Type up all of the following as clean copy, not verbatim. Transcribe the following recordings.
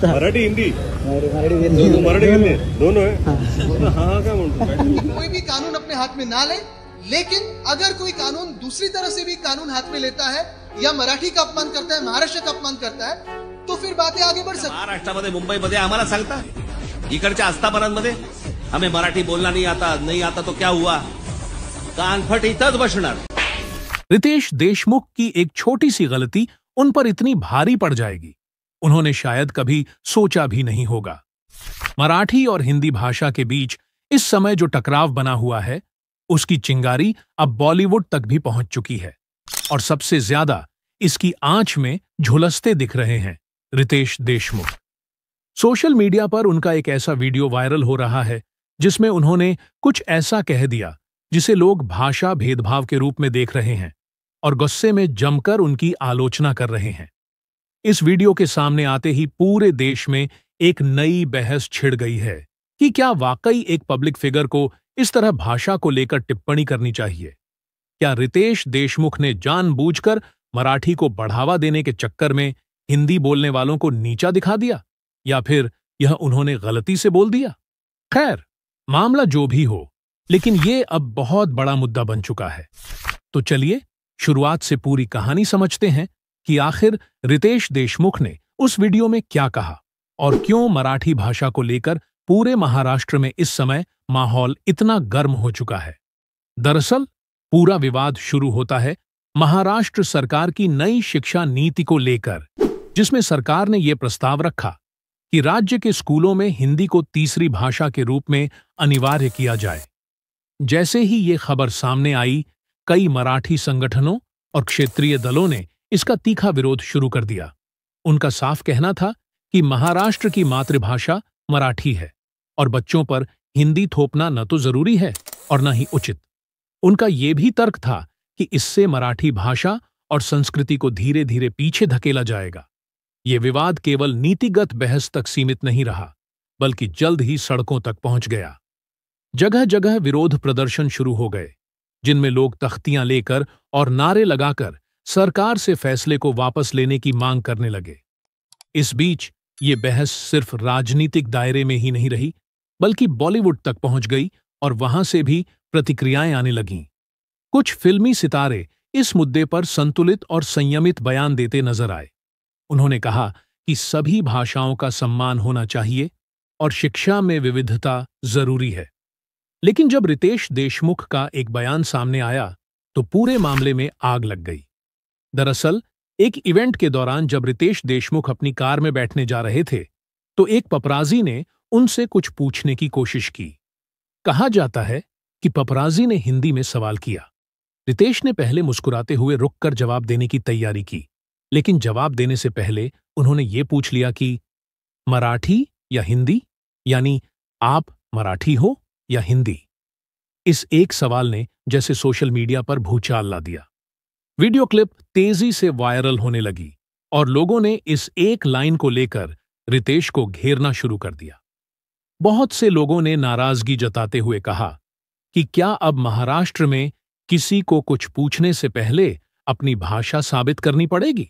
मराठी हिंदी मराठी मराठी हिंदी दोनों है हाँ क्या कोई भी कानून अपने हाथ में ना ले, लेकिन अगर कोई कानून दूसरी तरह से भी कानून हाथ में लेता है या मराठी का अपमान करता है, महाराष्ट्र का अपमान करता है, तो फिर बातें आगे बढ़ सकती। महाराष्ट्रामध्ये मुंबईमध्ये आम्हाला सांगता, इकडच्या आस्थापनांमध्ये हमें मराठी बोलना नहीं आता तो क्या हुआ, कानफट इथंच बसणार। रितेश देशमुख की एक छोटी सी गलती उन पर इतनी भारी पड़ जाएगी, उन्होंने शायद कभी सोचा भी नहीं होगा। मराठी और हिंदी भाषा के बीच इस समय जो टकराव बना हुआ है, उसकी चिंगारी अब बॉलीवुड तक भी पहुंच चुकी है और सबसे ज्यादा इसकी आंच में झुलसते दिख रहे हैं रितेश देशमुख। सोशल मीडिया पर उनका एक ऐसा वीडियो वायरल हो रहा है जिसमें उन्होंने कुछ ऐसा कह दिया जिसे लोग भाषा भेदभाव के रूप में देख रहे हैं और गुस्से में जमकर उनकी आलोचना कर रहे हैं। इस वीडियो के सामने आते ही पूरे देश में एक नई बहस छिड़ गई है कि क्या वाकई एक पब्लिक फिगर को इस तरह भाषा को लेकर टिप्पणी करनी चाहिए। क्या रितेश देशमुख ने जानबूझकर मराठी को बढ़ावा देने के चक्कर में हिंदी बोलने वालों को नीचा दिखा दिया, या फिर यह उन्होंने गलती से बोल दिया। खैर, मामला जो भी हो, लेकिन ये अब बहुत बड़ा मुद्दा बन चुका है। तो चलिए शुरुआत से पूरी कहानी समझते हैं कि आखिर रितेश देशमुख ने उस वीडियो में क्या कहा और क्यों मराठी भाषा को लेकर पूरे महाराष्ट्र में इस समय माहौल इतना गर्म हो चुका है। दरअसल पूरा विवाद शुरू होता है महाराष्ट्र सरकार की नई शिक्षा नीति को लेकर, जिसमें सरकार ने यह प्रस्ताव रखा कि राज्य के स्कूलों में हिंदी को तीसरी भाषा के रूप में अनिवार्य किया जाए। जैसे ही ये खबर सामने आई, कई मराठी संगठनों और क्षेत्रीय दलों ने इसका तीखा विरोध शुरू कर दिया। उनका साफ कहना था कि महाराष्ट्र की मातृभाषा मराठी है और बच्चों पर हिंदी थोपना न तो जरूरी है और न ही उचित। उनका यह भी तर्क था कि इससे मराठी भाषा और संस्कृति को धीरे धीरे पीछे धकेला जाएगा। ये विवाद केवल नीतिगत बहस तक सीमित नहीं रहा, बल्कि जल्द ही सड़कों तक पहुंच गया। जगह जगह विरोध प्रदर्शन शुरू हो गए, जिनमें लोग तख्तियां लेकर और नारे लगाकर सरकार से फैसले को वापस लेने की मांग करने लगे। इस बीच ये बहस सिर्फ राजनीतिक दायरे में ही नहीं रही, बल्कि बॉलीवुड तक पहुंच गई और वहां से भी प्रतिक्रियाएं आने लगीं। कुछ फिल्मी सितारे इस मुद्दे पर संतुलित और संयमित बयान देते नजर आए। उन्होंने कहा कि सभी भाषाओं का सम्मान होना चाहिए और शिक्षा में विविधता जरूरी है। लेकिन जब रितेश देशमुख का एक बयान सामने आया तो पूरे मामले में आग लग गई। दरअसल एक इवेंट के दौरान जब रितेश देशमुख अपनी कार में बैठने जा रहे थे, तो एक पपराजी ने उनसे कुछ पूछने की कोशिश की। कहा जाता है कि पपराजी ने हिंदी में सवाल किया। रितेश ने पहले मुस्कुराते हुए रुककर जवाब देने की तैयारी की, लेकिन जवाब देने से पहले उन्होंने ये पूछ लिया कि मराठी या हिंदी, यानी आप मराठी हो या हिंदी। इस एक सवाल ने जैसे सोशल मीडिया पर भूचाल ला दिया। वीडियो क्लिप तेजी से वायरल होने लगी और लोगों ने इस एक लाइन को लेकर रितेश को घेरना शुरू कर दिया। बहुत से लोगों ने नाराजगी जताते हुए कहा कि क्या अब महाराष्ट्र में किसी को कुछ पूछने से पहले अपनी भाषा साबित करनी पड़ेगी।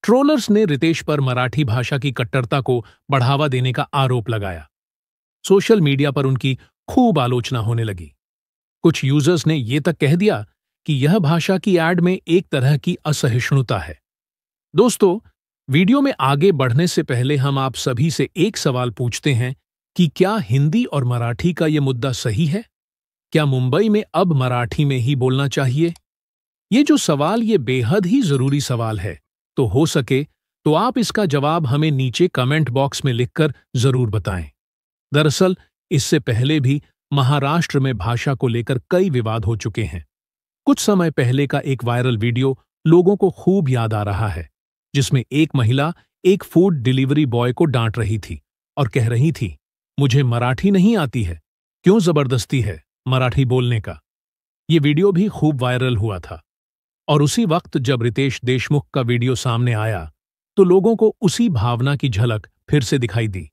ट्रोलर्स ने रितेश पर मराठी भाषा की कट्टरता को बढ़ावा देने का आरोप लगाया। सोशल मीडिया पर उनकी खूब आलोचना होने लगी। कुछ यूजर्स ने यह तक कह दिया कि यह भाषा की एड में एक तरह की असहिष्णुता है। दोस्तों, वीडियो में आगे बढ़ने से पहले हम आप सभी से एक सवाल पूछते हैं कि क्या हिंदी और मराठी का यह मुद्दा सही है? क्या मुंबई में अब मराठी में ही बोलना चाहिए? ये जो सवाल ये बेहद ही जरूरी सवाल है, तो हो सके तो आप इसका जवाब हमें नीचे कमेंट बॉक्स में लिखकर जरूर बताएं। दरअसल इससे पहले भी महाराष्ट्र में भाषा को लेकर कई विवाद हो चुके हैं। कुछ समय पहले का एक वायरल वीडियो लोगों को खूब याद आ रहा है, जिसमें एक महिला एक फूड डिलीवरी बॉय को डांट रही थी और कह रही थी, मुझे मराठी नहीं आती है, क्यों जबरदस्ती है मराठी बोलने का। ये वीडियो भी खूब वायरल हुआ था और उसी वक्त जब रितेश देशमुख का वीडियो सामने आया तो लोगों को उसी भावना की झलक फिर से दिखाई दी।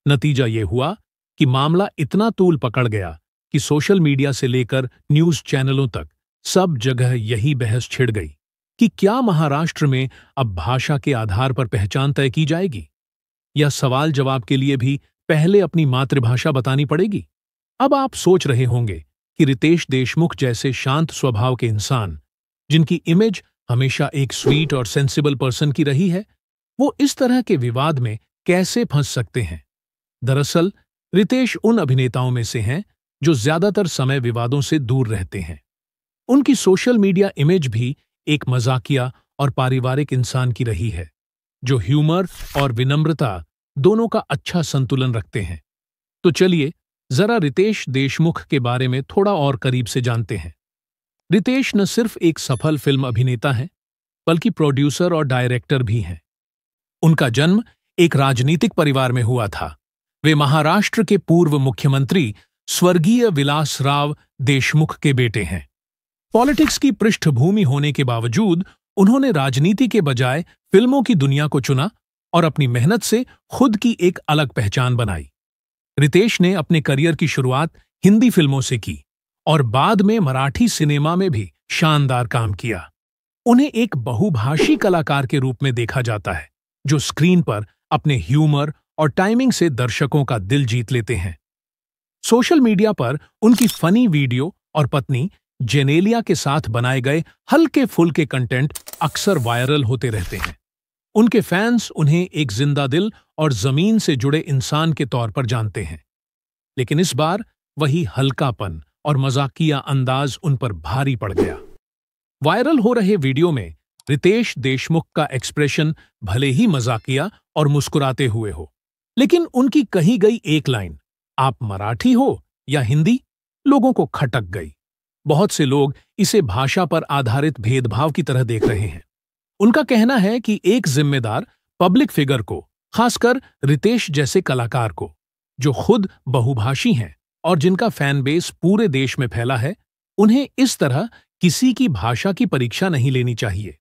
नतीजा ये हुआ कि मामला इतना तूल पकड़ गया कि सोशल मीडिया से लेकर न्यूज चैनलों तक सब जगह यही बहस छिड़ गई कि क्या महाराष्ट्र में अब भाषा के आधार पर पहचान तय की जाएगी। या सवाल जवाब के लिए भी पहले अपनी मातृभाषा बतानी पड़ेगी? अब आप सोच रहे होंगे कि रितेश देशमुख जैसे शांत स्वभाव के इंसान, जिनकी इमेज हमेशा एक स्वीट और सेंसिबल पर्सन की रही है, वो इस तरह के विवाद में कैसे फंस सकते हैं? दरअसल रितेश उन अभिनेताओं में से हैं जो ज्यादातर समय विवादों से दूर रहते हैं। उनकी सोशल मीडिया इमेज भी एक मजाकिया और पारिवारिक इंसान की रही है, जो ह्यूमर और विनम्रता दोनों का अच्छा संतुलन रखते हैं। तो चलिए जरा रितेश देशमुख के बारे में थोड़ा और करीब से जानते हैं। रितेश न सिर्फ एक सफल फिल्म अभिनेता हैं, बल्कि प्रोड्यूसर और डायरेक्टर भी हैं। उनका जन्म एक राजनीतिक परिवार में हुआ था। वे महाराष्ट्र के पूर्व मुख्यमंत्री स्वर्गीय विलासराव देशमुख के बेटे हैं। पॉलिटिक्स की पृष्ठभूमि होने के बावजूद उन्होंने राजनीति के बजाय फिल्मों की दुनिया को चुना और अपनी मेहनत से खुद की एक अलग पहचान बनाई। रितेश ने अपने करियर की शुरुआत हिंदी फिल्मों से की और बाद में मराठी सिनेमा में भी शानदार काम किया। उन्हें एक बहुभाषी कलाकार के रूप में देखा जाता है, जो स्क्रीन पर अपने ह्यूमर और टाइमिंग से दर्शकों का दिल जीत लेते हैं। सोशल मीडिया पर उनकी फनी वीडियो और पत्नी जेनेलिया के साथ बनाए गए हल्के फुल्के कंटेंट अक्सर वायरल होते रहते हैं। उनके फैंस उन्हें एक जिंदा दिल और जमीन से जुड़े इंसान के तौर पर जानते हैं। लेकिन इस बार वही हल्कापन और मजाकिया अंदाज उन पर भारी पड़ गया। वायरल हो रहे वीडियो में रितेश देशमुख का एक्सप्रेशन भले ही मजाकिया और मुस्कुराते हुए हो, लेकिन उनकी कही गई एक लाइन, आप मराठी हो या हिंदी, लोगों को खटक गई। बहुत से लोग इसे भाषा पर आधारित भेदभाव की तरह देख रहे हैं। उनका कहना है कि एक जिम्मेदार पब्लिक फिगर को, खासकर रितेश जैसे कलाकार को, जो खुद बहुभाषी हैं और जिनका फैन बेस पूरे देश में फैला है, उन्हें इस तरह किसी की भाषा की परीक्षा नहीं लेनी चाहिए।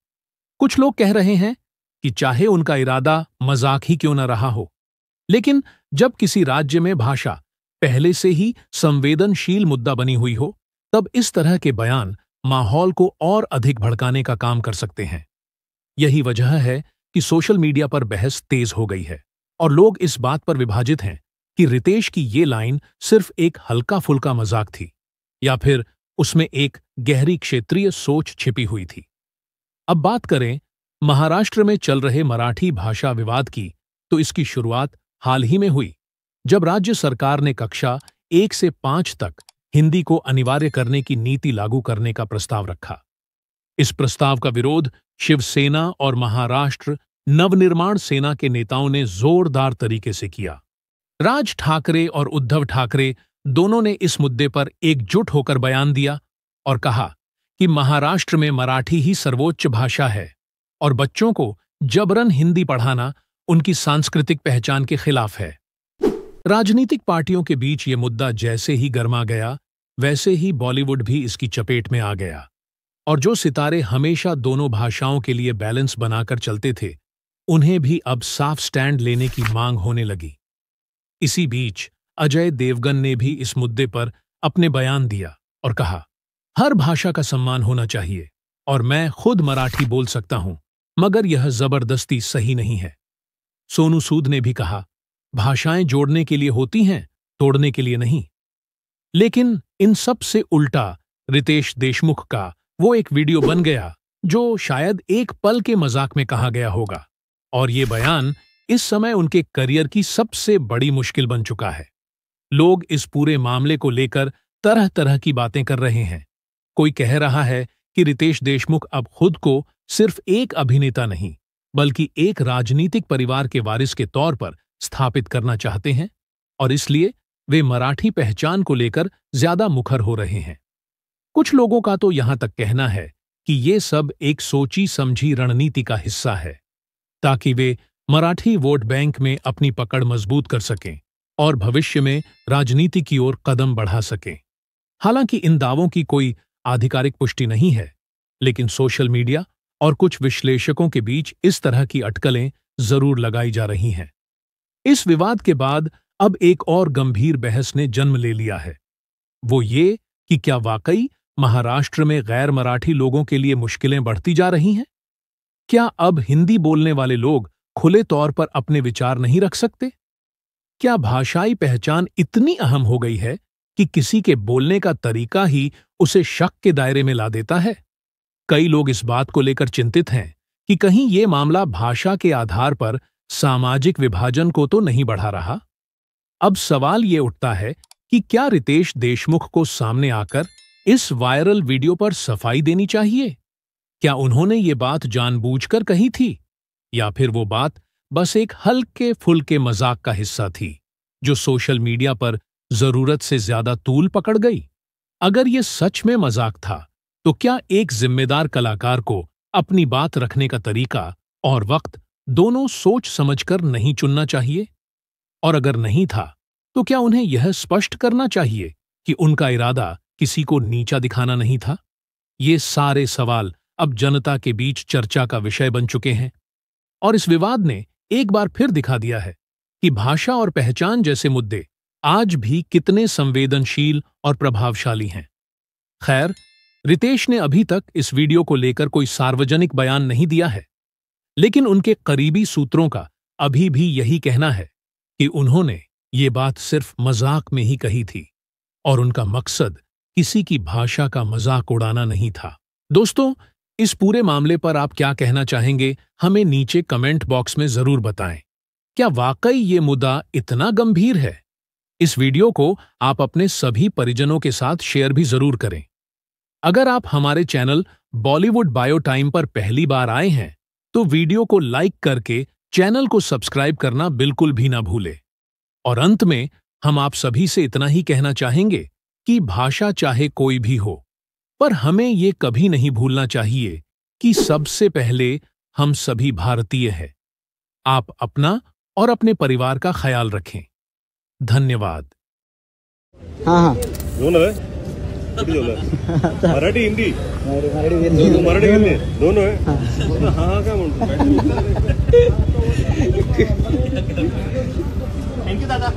कुछ लोग कह रहे हैं कि चाहे उनका इरादा मजाक ही क्यों न रहा हो, लेकिन जब किसी राज्य में भाषा पहले से ही संवेदनशील मुद्दा बनी हुई हो, तब इस तरह के बयान माहौल को और अधिक भड़काने का काम कर सकते हैं। यही वजह है कि सोशल मीडिया पर बहस तेज हो गई है और लोग इस बात पर विभाजित हैं कि रितेश की ये लाइन सिर्फ एक हल्का फुल्का मजाक थी या फिर उसमें एक गहरी क्षेत्रीय सोच छिपी हुई थी। अब बात करें महाराष्ट्र में चल रहे मराठी भाषा विवाद की, तो इसकी शुरुआत हाल ही में हुई, जब राज्य सरकार ने कक्षा 1 से 5 तक हिंदी को अनिवार्य करने की नीति लागू करने का प्रस्ताव रखा। इस प्रस्ताव का विरोध शिवसेना और महाराष्ट्र नवनिर्माण सेना के नेताओं ने जोरदार तरीके से किया। राज ठाकरे और उद्धव ठाकरे दोनों ने इस मुद्दे पर एकजुट होकर बयान दिया और कहा कि महाराष्ट्र में मराठी ही सर्वोच्च भाषा है और बच्चों को जबरन हिंदी पढ़ाना उनकी सांस्कृतिक पहचान के खिलाफ है। राजनीतिक पार्टियों के बीच ये मुद्दा जैसे ही गर्मा गया, वैसे ही बॉलीवुड भी इसकी चपेट में आ गया और जो सितारे हमेशा दोनों भाषाओं के लिए बैलेंस बनाकर चलते थे, उन्हें भी अब साफ स्टैंड लेने की मांग होने लगी। इसी बीच अजय देवगन ने भी इस मुद्दे पर अपने बयान दिया और कहा, हर भाषा का सम्मान होना चाहिए और मैं खुद मराठी बोल सकता हूं, मगर यह जबरदस्ती सही नहीं है। सोनू सूद ने भी कहा, भाषाएं जोड़ने के लिए होती हैं, तोड़ने के लिए नहीं। लेकिन इन सब से उल्टा रितेश देशमुख का वो एक वीडियो बन गया जो शायद एक पल के मजाक में कहा गया होगा, और ये बयान इस समय उनके करियर की सबसे बड़ी मुश्किल बन चुका है। लोग इस पूरे मामले को लेकर तरह तरह की बातें कर रहे हैं। कोई कह रहा है कि रितेश देशमुख अब खुद को सिर्फ एक अभिनेता नहीं, बल्कि एक राजनीतिक परिवार के वारिस के तौर पर स्थापित करना चाहते हैं और इसलिए वे मराठी पहचान को लेकर ज्यादा मुखर हो रहे हैं। कुछ लोगों का तो यहां तक कहना है कि ये सब एक सोची समझी रणनीति का हिस्सा है, ताकि वे मराठी वोट बैंक में अपनी पकड़ मजबूत कर सकें और भविष्य में राजनीति की ओर कदम बढ़ा सकें। हालांकि इन दावों की कोई आधिकारिक पुष्टि नहीं है, लेकिन सोशल मीडिया और कुछ विश्लेषकों के बीच इस तरह की अटकलें जरूर लगाई जा रही हैं। इस विवाद के बाद अब एक और गंभीर बहस ने जन्म ले लिया है। वो ये कि क्या वाकई महाराष्ट्र में गैर मराठी लोगों के लिए मुश्किलें बढ़ती जा रही हैं? क्या अब हिंदी बोलने वाले लोग खुले तौर पर अपने विचार नहीं रख सकते? क्या भाषाई पहचान इतनी अहम हो गई है कि किसी के बोलने का तरीका ही उसे शक के दायरे में ला देता है? कई लोग इस बात को लेकर चिंतित हैं कि कहीं ये मामला भाषा के आधार पर सामाजिक विभाजन को तो नहीं बढ़ा रहा। अब सवाल ये उठता है कि क्या रितेश देशमुख को सामने आकर इस वायरल वीडियो पर सफाई देनी चाहिए? क्या उन्होंने ये बात जानबूझकर कही थी, या फिर वो बात बस एक हल्के फुल्के मजाक का हिस्सा थी जो सोशल मीडिया पर जरूरत से ज्यादा तूल पकड़ गई? अगर ये सच में मजाक था, तो क्या एक जिम्मेदार कलाकार को अपनी बात रखने का तरीका और वक्त दोनों सोच समझकर नहीं चुनना चाहिए? और अगर नहीं था, तो क्या उन्हें यह स्पष्ट करना चाहिए कि उनका इरादा किसी को नीचा दिखाना नहीं था? ये सारे सवाल अब जनता के बीच चर्चा का विषय बन चुके हैं, और इस विवाद ने एक बार फिर दिखा दिया है कि भाषा और पहचान जैसे मुद्दे आज भी कितने संवेदनशील और प्रभावशाली हैं। खैर, रितेश ने अभी तक इस वीडियो को लेकर कोई सार्वजनिक बयान नहीं दिया है, लेकिन उनके करीबी सूत्रों का अभी भी यही कहना है कि उन्होंने ये बात सिर्फ मजाक में ही कही थी और उनका मकसद किसी की भाषा का मजाक उड़ाना नहीं था। दोस्तों, इस पूरे मामले पर आप क्या कहना चाहेंगे, हमें नीचे कमेंट बॉक्स में जरूर बताएं। क्या वाकई ये मुद्दा इतना गंभीर है? इस वीडियो को आप अपने सभी परिजनों के साथ शेयर भी जरूर करें। अगर आप हमारे चैनल बॉलीवुड बायो टाइम पर पहली बार आए हैं, तो वीडियो को लाइक करके चैनल को सब्सक्राइब करना बिल्कुल भी ना भूलें। और अंत में हम आप सभी से इतना ही कहना चाहेंगे कि भाषा चाहे कोई भी हो, पर हमें ये कभी नहीं भूलना चाहिए कि सबसे पहले हम सभी भारतीय हैं। आप अपना और अपने परिवार का ख्याल रखें। धन्यवाद। हाँ दोनों है? किती जेवलं? मराठी हिंदी मराठी हिंदी दोनों है? हाँ काय म्हणतो? थँक्यू दादा.